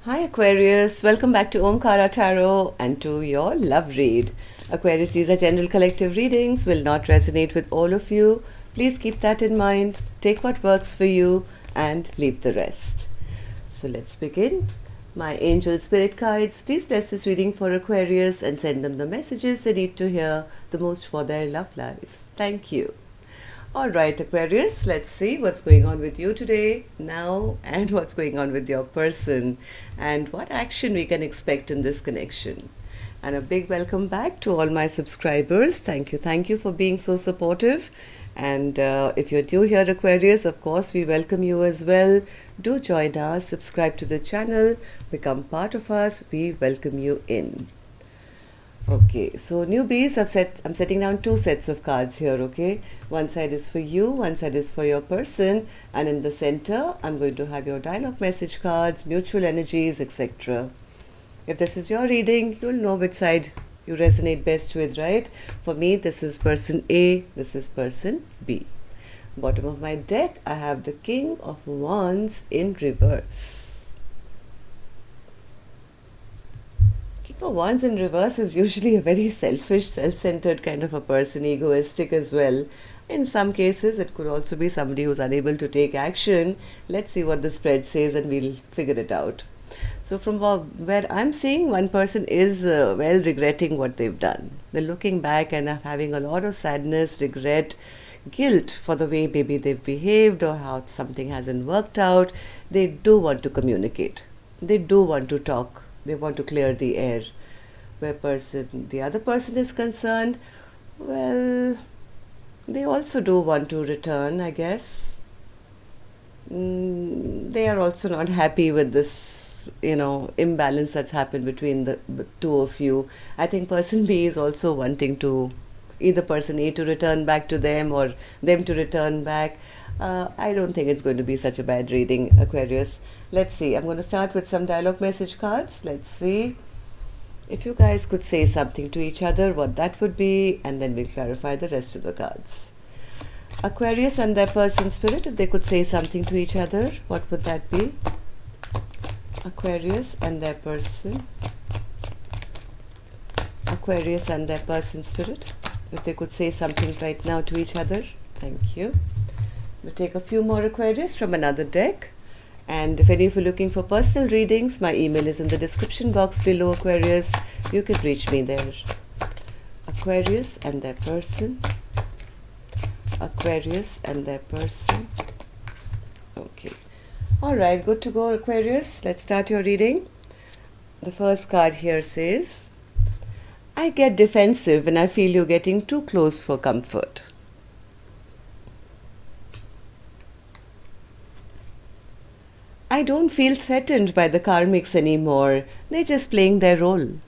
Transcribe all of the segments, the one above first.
Hi Aquarius, welcome back to Omkaratarot and to your love read. Aquarius, these are general collective readings, will not resonate with all of you. Please keep that in mind. Take what works for you and leave the rest. So let's begin. My angel spirit guides, please bless this reading for Aquarius and send them the messages they need to hear the most for their love life. Thank you. Alright Aquarius, let's see what's going on with you today, now, and what's going on with your person, and what action we can expect in this connection. And a big welcome back to all my subscribers. Thank you for being so supportive. And if you're new here, Aquarius, of course, we welcome you as well. Do join us, subscribe to the channel, become part of us. We welcome you in. Okay, so newbies, I'm setting down two sets of cards here, okay? One side is for you, one side is for your person, and in the center, I'm going to have your dialogue message cards, mutual energies, etc. If this is your reading, you'll know which side you resonate best with, right? For me, this is person A, this is person B. Bottom of my deck, I have the King of Wands in reverse. Wands in reverse is usually a very selfish, self-centered kind of a person, egoistic as well. In some cases, it could also be somebody who's unable to take action. Let's see what the spread says and we'll figure it out. So from where I'm seeing, one person is well regretting what they've done. They're looking back and are having a lot of sadness, regret, guilt for the way maybe they've behaved or how something hasn't worked out. They do want to communicate. They do want to talk. They want to clear the air. Where the other person is concerned, well, they also do want to return, I guess. They are also not happy with this, imbalance that's happened between the two of you. I think person B is also wanting to, either person A to return back to them or them to return back. I don't think it's going to be such a bad reading, Aquarius. Let's see. I'm going to start with some dialogue message cards. Let's see. If you guys could say something to each other, what that would be, and then we'll clarify the rest of the cards. Aquarius and their person spirit, if they could say something to each other, what would that be? Aquarius and their person. Aquarius and their person spirit, if they could say something right now to each other. Thank you. We'll take a few more Aquarius from another deck. And if any of you are looking for personal readings, my email is in the description box below, Aquarius. You can reach me there. Aquarius and their person. Aquarius and their person. Okay. Alright, good to go, Aquarius. Let's start your reading. The first card here says, I get defensive when I feel you're getting too close for comfort. I don't feel threatened by the karmics anymore. They're just playing their role.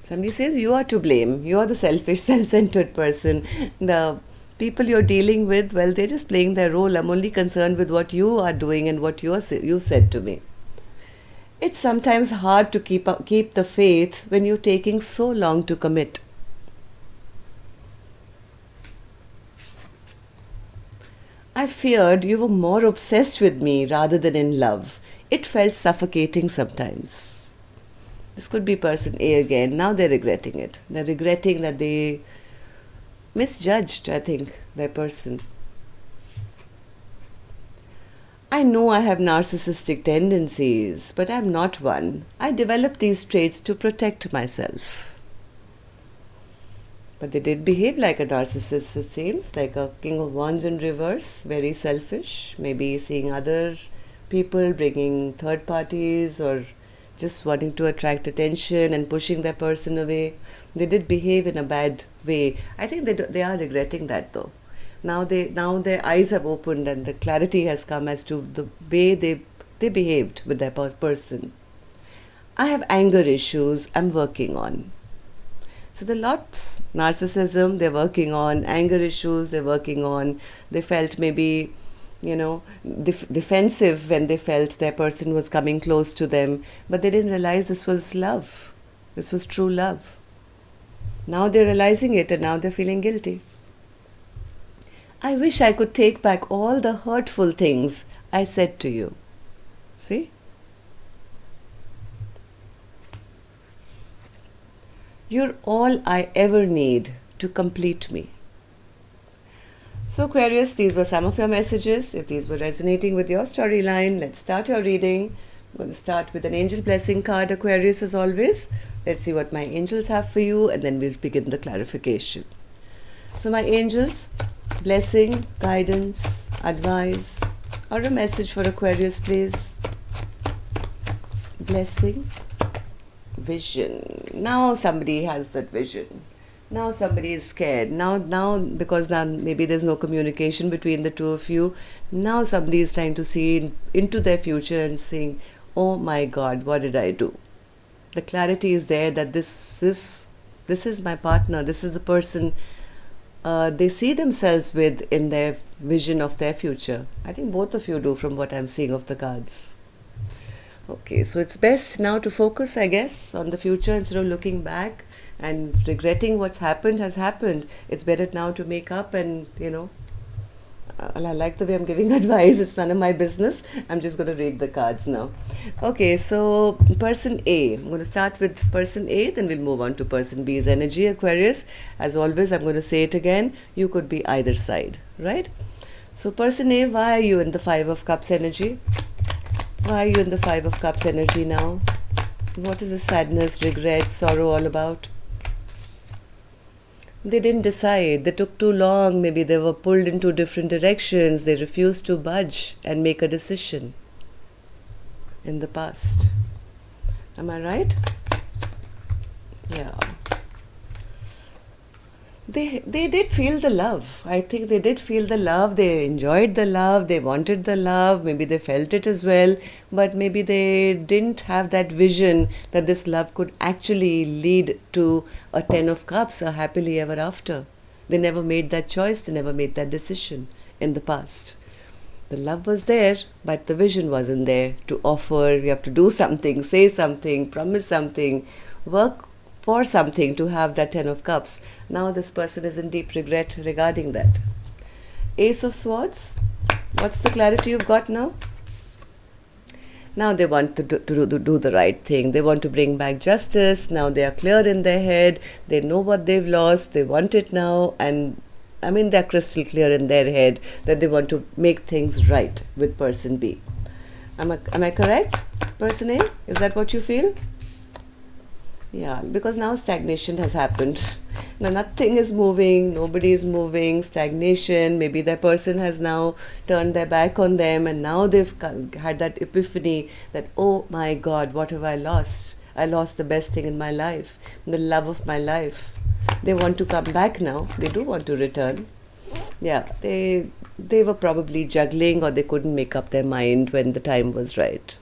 Somebody says you are to blame. You are the selfish, self-centered person. The people you're dealing with, well, they're just playing their role. I'm only concerned with what you are doing and what you said to me. It's sometimes hard to keep the faith when you're taking so long to commit. I feared you were more obsessed with me rather than in love. It felt suffocating sometimes. This could be person A again. Now they're regretting it. They're regretting that they misjudged, I think, their person. I know I have narcissistic tendencies, but I'm not one. I developed these traits to protect myself. But they did behave like a narcissist, it seems, like a King of Wands in reverse, very selfish, maybe seeing other people, bringing third parties, or just wanting to attract attention and pushing their person away. They did behave in a bad way. I think they are regretting that though. Now their eyes have opened and the clarity has come as to the way they behaved with their person. I have anger issues I'm working on. So the lots, narcissism, they're working on, anger issues, they're working on. They felt maybe, defensive when they felt their person was coming close to them. But they didn't realize this was love. This was true love. Now they're realizing it and now they're feeling guilty. I wish I could take back all the hurtful things I said to you. See? You're all I ever need to complete me. So Aquarius, these were some of your messages. If these were resonating with your storyline, let's start your reading. I'm going to start with an angel blessing card, Aquarius, as always. Let's see what my angels have for you, and then we'll begin the clarification. So my angels, blessing, guidance, advice, or a message for Aquarius, please. Blessing, vision. Now somebody has that vision. Now somebody is scared. Now because now maybe there's no communication between the two of you. Now somebody is trying to see into their future and saying, oh my God, what did I do? The clarity is there that this is my partner. This is the person they see themselves with in their vision of their future. I think both of you do, from what I'm seeing of the cards. Okay, so it's best now to focus, I guess, on the future instead of looking back and regretting what's happened has happened. It's better now to make up and, I like the way I'm giving advice. It's none of my business. I'm just going to read the cards now. Okay, so person A. I'm going to start with person A, then we'll move on to person B's energy, Aquarius. As always, I'm going to say it again. You could be either side, right? So person A, why are you in the Five of Cups energy? Why are you in the Five of Cups energy now? What is the sadness, regret, sorrow all about? They didn't decide. They took too long. Maybe they were pulled into different directions. They refused to budge and make a decision in the past. Am I right? Yeah. They did feel the love. I think they did feel the love. They enjoyed the love. They wanted the love. Maybe they felt it as well. But maybe they didn't have that vision that this love could actually lead to a Ten of Cups, a happily ever after. They never made that choice. They never made that decision in the past. The love was there, but the vision wasn't there to offer. You have to do something, say something, promise something, work for something to have that Ten of Cups. Now this person is in deep regret regarding that. Ace of Swords. What's the clarity you've got now? Now they want to do the right thing. They want to bring back justice. Now they are clear in their head. They know what they've lost. They want it now. And I mean, they're crystal clear in their head that they want to make things right with person B. Am I correct, person A? Is that what you feel? Yeah, because now stagnation has happened. Now nothing is moving, nobody is moving, stagnation. Maybe that person has now turned their back on them, and now they've had that epiphany that, oh my God, what have I lost? I lost the best thing in my life, the love of my life. They want to come back now. They do want to return. Yeah, they were probably juggling, or they couldn't make up their mind when the time was right.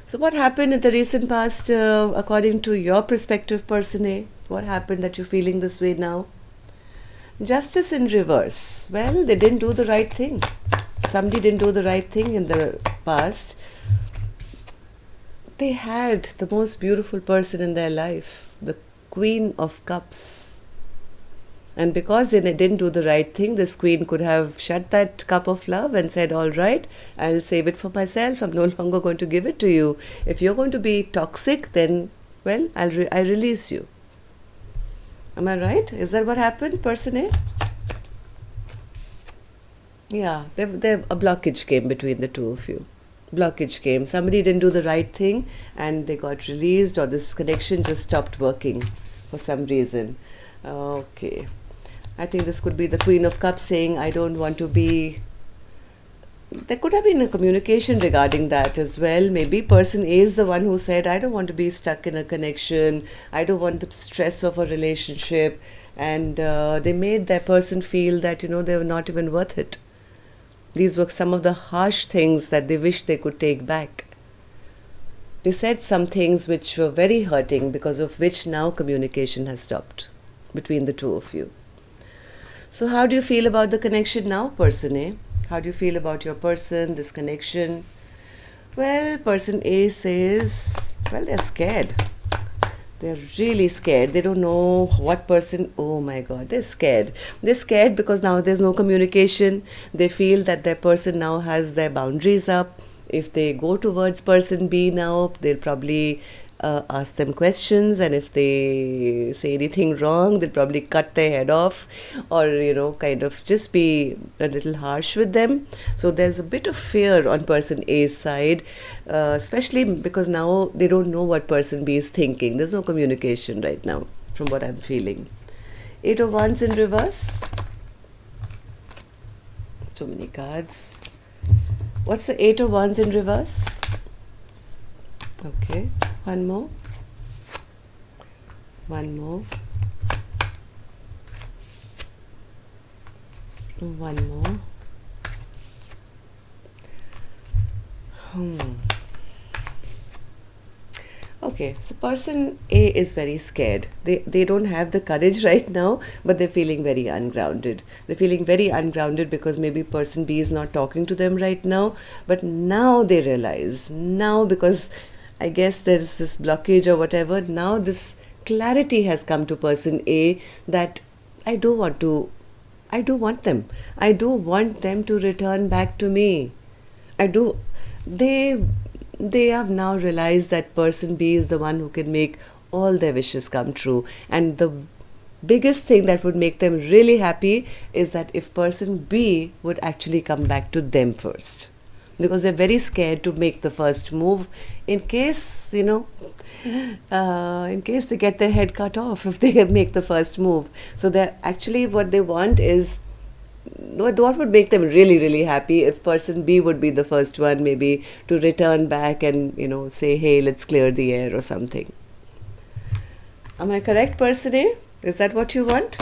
So what happened in the recent past, according to your perspective, person A? What happened that you're feeling this way now? Justice in reverse. Well, they didn't do the right thing. Somebody didn't do the right thing in the past. They had the most beautiful person in their life, the Queen of Cups. And because they didn't do the right thing, this queen could have shut that cup of love and said, all right, I'll save it for myself. I'm no longer going to give it to you. If you're going to be toxic, then, well, I release you. Am I right? Is that what happened, person A? Yeah, a blockage came between the two of you. Blockage came. Somebody didn't do the right thing and they got released, or this connection just stopped working for some reason. Okay. I think this could be the Queen of Cups saying, I don't want to be... There could have been a communication regarding that as well. Maybe person A is the one who said, I don't want to be stuck in a connection. I don't want the stress of a relationship. And they made that person feel that, they were not even worth it. These were some of the harsh things that they wished they could take back. They said some things which were very hurting, because of which now communication has stopped between the two of you. So how do you feel about the connection now, person A? How do you feel about your person, this connection? Well, person A says, well, they're scared. They're really scared. They don't know what person, oh my God, they're scared. They're scared because now there's no communication. They feel that their person now has their boundaries up. If they go towards person B now, they'll probably ask them questions, and if they say anything wrong, they'll probably cut their head off, or kind of just be a little harsh with them. So there's a bit of fear on person A's side, especially because now they don't know what person B is thinking. There's no communication right now from what I'm feeling. 8 of Wands in reverse. Too many cards. What's the 8 of Wands in reverse? Okay, one more. One more. One more. Okay, so person A is very scared. They don't have the courage right now, but they're feeling very ungrounded. They're feeling very ungrounded because maybe person B is not talking to them right now, but now they realize, now because I guess there's this blockage or whatever, now this clarity has come to person A that I do want them. I do want them to return back to me. They have now realized that person B is the one who can make all their wishes come true. And the biggest thing that would make them really happy is that if person B would actually come back to them first. Because they're very scared to make the first move in case, in case they get their head cut off if they make the first move. So they're actually, what they want is, what would make them really, really happy if person B would be the first one maybe to return back and, say, hey, let's clear the air or something. Am I correct, person A? Is that what you want?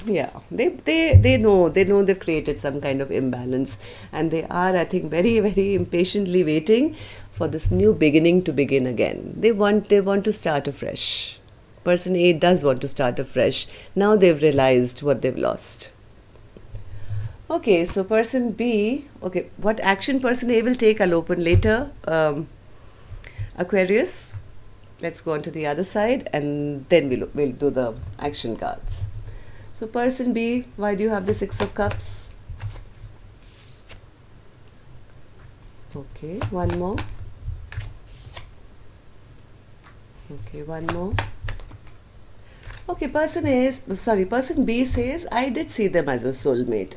Yeah, they know they've created some kind of imbalance, and they are, I think, very, very impatiently waiting for this new beginning to begin again. They want to start afresh. Person A does want to start afresh. Now they've realized what they've lost. Okay, so person B, okay, what action person A will take, I'll open later. Aquarius, let's go on to the other side, and then we'll do the action cards. So person B, why do you have the 6 of Cups? Okay, one more. Okay, one more. Okay, person B says, I did see them as a soulmate.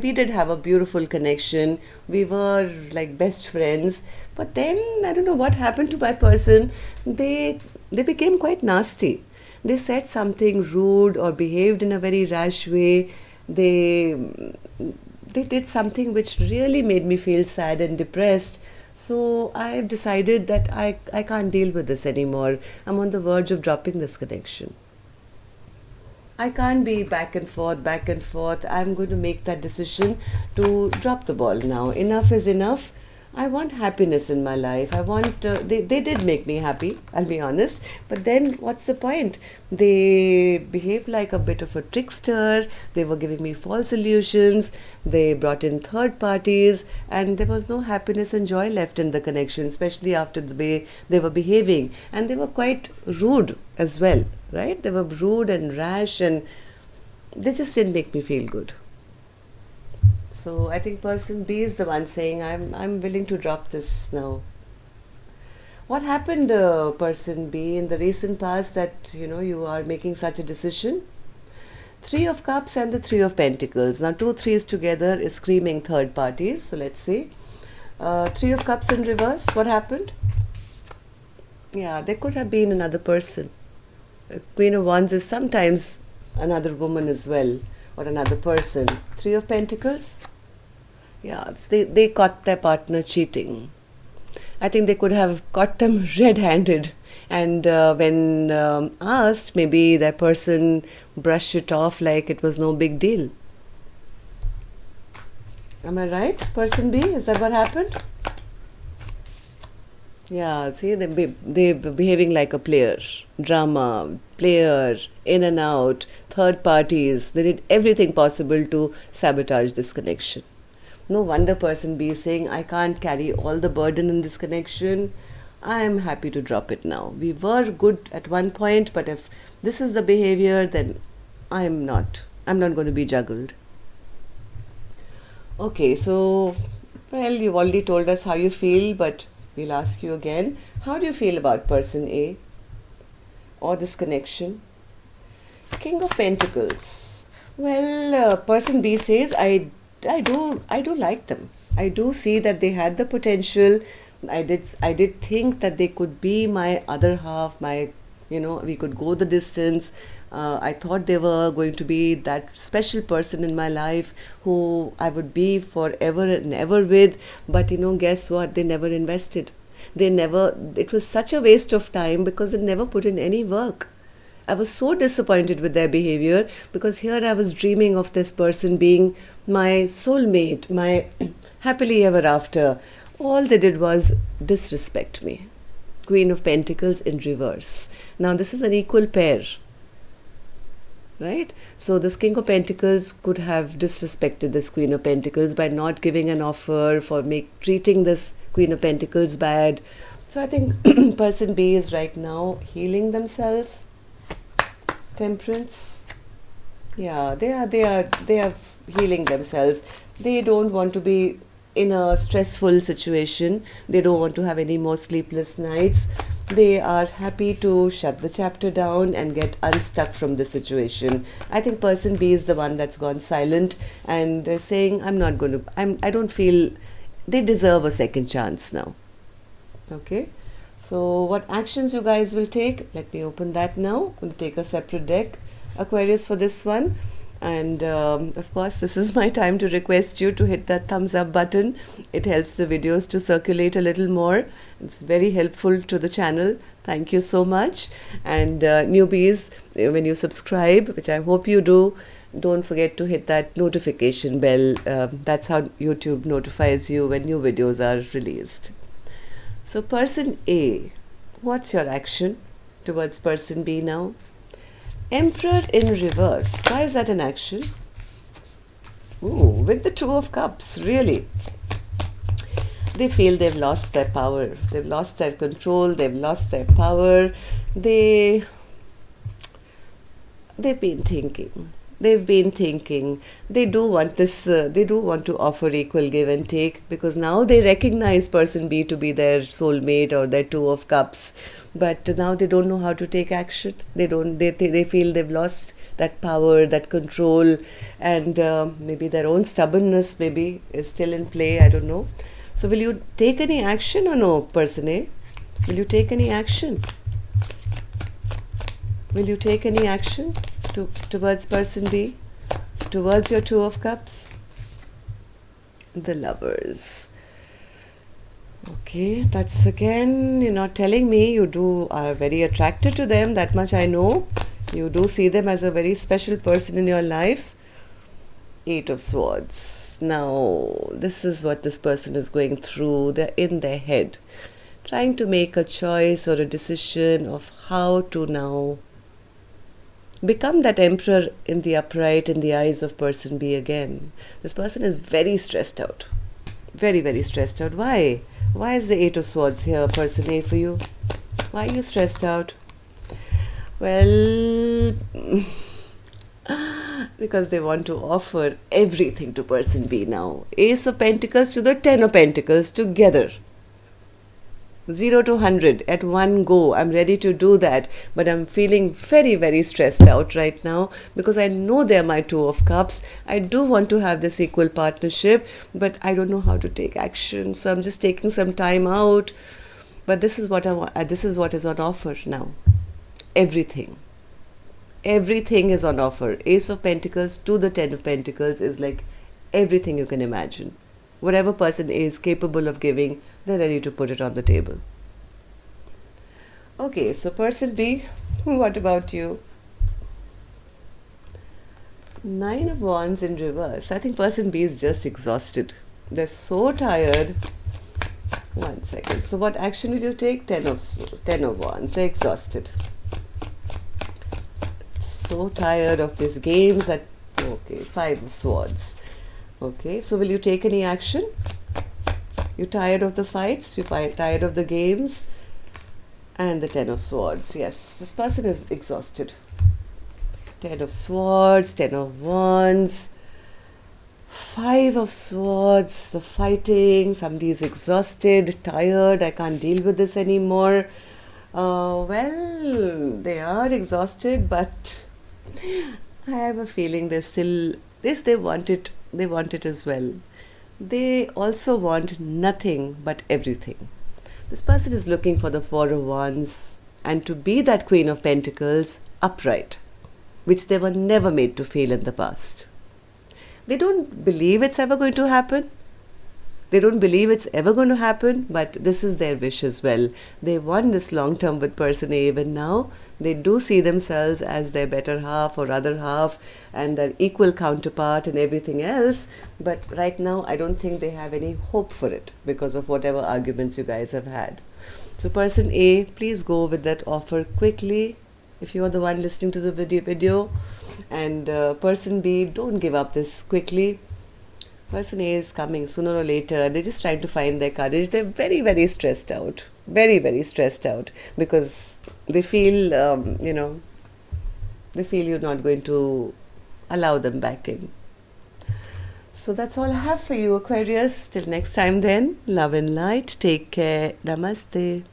We did have a beautiful connection. We were like best friends. But then, I don't know what happened to my person. They became quite nasty. They said something rude or behaved in a very rash way. They did something which really made me feel sad and depressed. So I've decided that I can't deal with this anymore. I'm on the verge of dropping this connection. I can't be back and forth. I'm going to make that decision to drop the ball now. Enough is enough. I want happiness in my life. They did make me happy, I'll be honest. But then what's the point? They behaved like a bit of a trickster. They were giving me false illusions. They brought in third parties, and there was no happiness and joy left in the connection, especially after the way they were behaving. And they were quite rude as well, right? They were rude and rash, and they just didn't make me feel good. So I think person B is the one saying, I'm willing to drop this now. What happened, person B, in the recent past that, you are making such a decision? 3 of Cups and the 3 of Pentacles. Now 2 3s together is screaming third parties. So let's see. 3 of Cups in reverse. What happened? Yeah, there could have been another person. Queen of Wands is sometimes another woman as well, or another person. 3 of Pentacles. Yeah, they caught their partner cheating. I think they could have caught them red-handed, and when asked, maybe that person brushed it off like it was no big deal. Am I right, person B? Is that what happened? Yeah, see, they're behaving like a player. Drama, player, in and out, third parties. They did everything possible to sabotage this connection. No wonder person B is saying, I can't carry all the burden in this connection. I am happy to drop it now. We were good at one point, but if this is the behavior, then I'm not going to be juggled. Okay, so, well, you've already told us how you feel, but We'll ask you again, how do you feel about person A or this connection? King of Pentacles. Well, person B says, I do like them. I do see that they had the potential. I did think that they could be my other half, we could go the distance. I thought they were going to be that special person in my life who I would be forever and ever with. But guess what? They never invested. It was such a waste of time because they never put in any work. I was so disappointed with their behavior because here I was dreaming of this person being my soulmate, my happily ever after. All they did was disrespect me. Queen of Pentacles in reverse. Now this is an equal pair, right? So this King of Pentacles could have disrespected this Queen of Pentacles by not giving an offer, for treating this Queen of Pentacles bad. So I think person B is right now healing themselves. Temperance. Yeah, they are healing themselves. They don't want to be in a stressful situation. They don't want to have any more sleepless nights. They are happy to shut the chapter down and get unstuck from the situation. I think person B is the one that's gone silent and saying, I don't feel they deserve a second chance now. Okay. So what actions you guys will take? Let me open that now. I'm going to take a separate deck, Aquarius, for this one. And of course, this is my time to request you to hit that thumbs up button. It helps the videos to circulate a little more. It's very helpful to the channel. Thank you so much. And newbies, when you subscribe, which I hope you do, don't forget to hit that notification bell. That's how YouTube notifies you when new videos are released. So person A, what's your action towards person B now? Emperor in reverse. Why is that an action? Ooh, with the Two of Cups, really. They feel they've lost their power. They've lost their control. They've lost their power. They've been thinking. They do want this, they do want to offer equal give and take, because now they recognize person B to be their soulmate or their Two of Cups. But now they don't know how to take action. They feel they've lost that power, that control, and maybe their own stubbornness maybe is still in play. I don't know. So will you take any action or no, person A? Will you take any action? Will you take any action towards person B? Towards your Two of Cups? The Lovers. Okay, that's again, you're not telling me you are very attracted to them. That much I know. You do see them as a very special person in your life. Eight of Swords. Now, this is what this person is going through. They're in their head, trying to make a choice or a decision of how to now become that emperor in the upright in the eyes of person B again. This person is very stressed out. Very, very stressed out. Why? Why is the Eight of Swords here, person A, for you? Why are you stressed out? Well, because they want to offer everything to person B now. Ace of Pentacles to the Ten of Pentacles together. 0 to 100 at one go. I'm ready to do that, but I'm feeling very, very stressed out right now because I know they're my Two of Cups. I do want to have this equal partnership, but I don't know how to take action. So I'm just taking some time out. But this is what I want. This is what is on offer now. Everything. Everything is on offer. Ace of Pentacles to the Ten of Pentacles is like everything you can imagine. Whatever person is capable of giving, they're ready to put it on the table. Okay, so person B, what about you? Nine of Wands in reverse. I think person B is just exhausted. They're so tired. One second. So what action will you take? Ten of Wands. They're exhausted. So tired of these games. Okay, Five of Swords. Okay, so will you take any action? You're tired of the fights? You're tired of the games? And the Ten of Swords. Yes, this person is exhausted. Ten of Swords, Ten of Wands. Five of Swords, the fighting, somebody is exhausted, tired, I can't deal with this anymore. Well, they are exhausted, but I have a feeling they want it as well. They also want nothing but everything. This person is looking for the Four of Wands and to be that Queen of Pentacles upright, which they were never made to feel in the past. They don't believe it's ever going to happen. They don't believe it's ever going to happen, but this is their wish as well. They want this long term with person A even now. They do see themselves as their better half or other half and their equal counterpart and everything else. But right now, I don't think they have any hope for it because of whatever arguments you guys have had. So person A, please go with that offer quickly if you are the one listening to the video. And person B, don't give up this quickly. Person A is coming sooner or later. They're just trying to find their courage. They're very, very stressed out. Very, very stressed out because they feel, they feel you're not going to allow them back in. So that's all I have for you, Aquarius. Till next time then, love and light. Take care. Namaste.